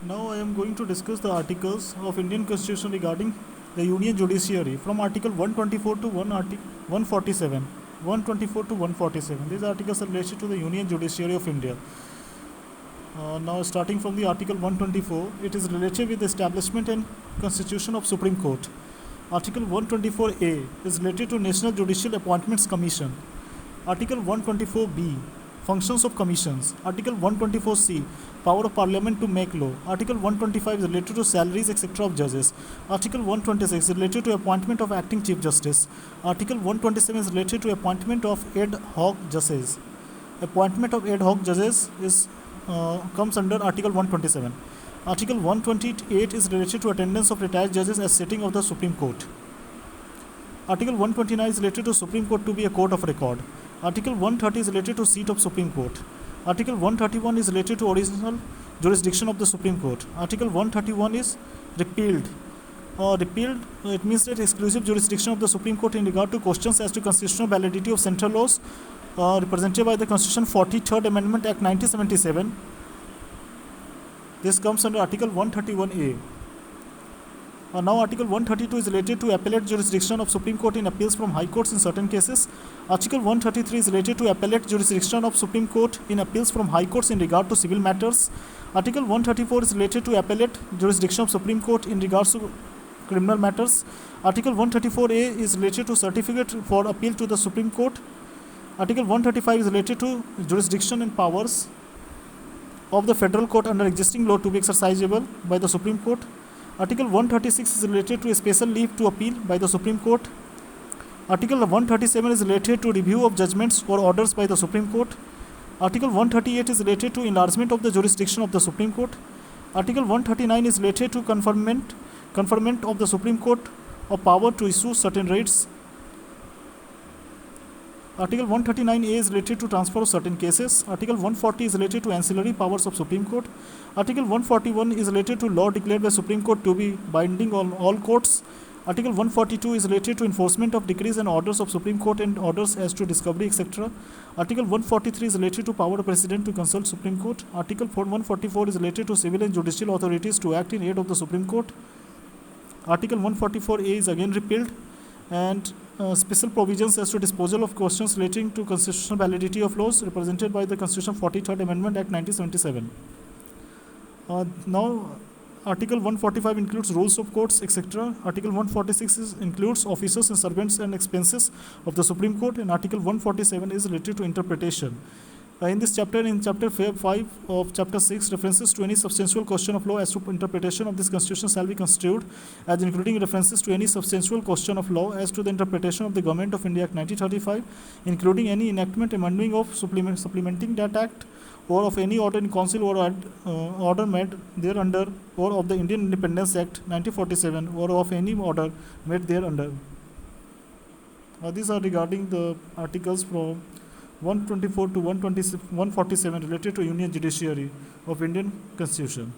Now I am going to discuss the articles of Indian Constitution regarding the Union Judiciary from Article 124 to 147. 124 to 147. These articles are related to the Union Judiciary of India. Now starting from the Article 124, it is related with the establishment and constitution of Supreme Court. Article 124A is related to National Judicial Appointments Commission. Article 124B, functions of commissions. Article 124C, power of parliament to make law. Article 125 is related to salaries etc. of judges. Article 126 is related to appointment of acting chief justice. Article 127 is related to appointment of ad hoc judges. Appointment of ad hoc judges is comes under Article 127. Article 128 is related to attendance of retired judges at sitting of the Supreme Court. Article 129 is related to Supreme Court to be a court of record. Article 130 is related to seat of Supreme Court. Article 131 is related to original jurisdiction of the Supreme Court. Article 131 is repealed. It means that exclusive jurisdiction of the Supreme Court in regard to questions as to constitutional validity of central laws represented by the Constitution 43rd Amendment Act 1977. This comes under Article 131A. Now Article 132 is related to appellate jurisdiction of Supreme Court in appeals from High Courts in certain cases. Article 133 is related to appellate jurisdiction of Supreme Court in appeals from High Courts in regard to civil matters. Article 134 is related to appellate jurisdiction of Supreme Court in regards to criminal matters. Article 134A is related to certificate for appeal to the Supreme Court. Article 135 is related to jurisdiction and powers of the Federal Court under existing law to be exercisable by the Supreme Court. Article 136 is related to a special leave to appeal by the Supreme Court. Article 137 is related to review of judgments or orders by the Supreme Court. Article 138 is related to enlargement of the jurisdiction of the Supreme Court. Article 139 is related to conferment of the Supreme Court of power to issue certain rates. Article 139A is related to transfer of certain cases. Article 140 is related to ancillary powers of Supreme Court. Article 141 is related to law declared by Supreme Court to be binding on all courts. Article 142 is related to enforcement of decrees and orders of Supreme Court and orders as to discovery, etc. Article 143 is related to power of President to consult Supreme Court. Article 144 is related to civil and judicial authorities to act in aid of the Supreme Court. Article 144A is again repealed, and special provisions as to disposal of questions relating to constitutional validity of laws represented by the Constitution 43rd Amendment Act 1977. Now, Article 145 includes rules of courts, etc. Article 146 includes officers and servants and expenses of the Supreme Court, and Article 147 is related to interpretation. In this chapter, in chapter 5 of chapter 6, references to any substantial question of law as to interpretation of this constitution shall be construed as including references to any substantial question of law as to the interpretation of the Government of India Act 1935, including any enactment, amending of supplementing that act, or of any order in council or order made thereunder, or of the Indian Independence Act 1947, or of any order made thereunder. These are regarding the articles from 124 to 147 related to Union Judiciary of Indian Constitution.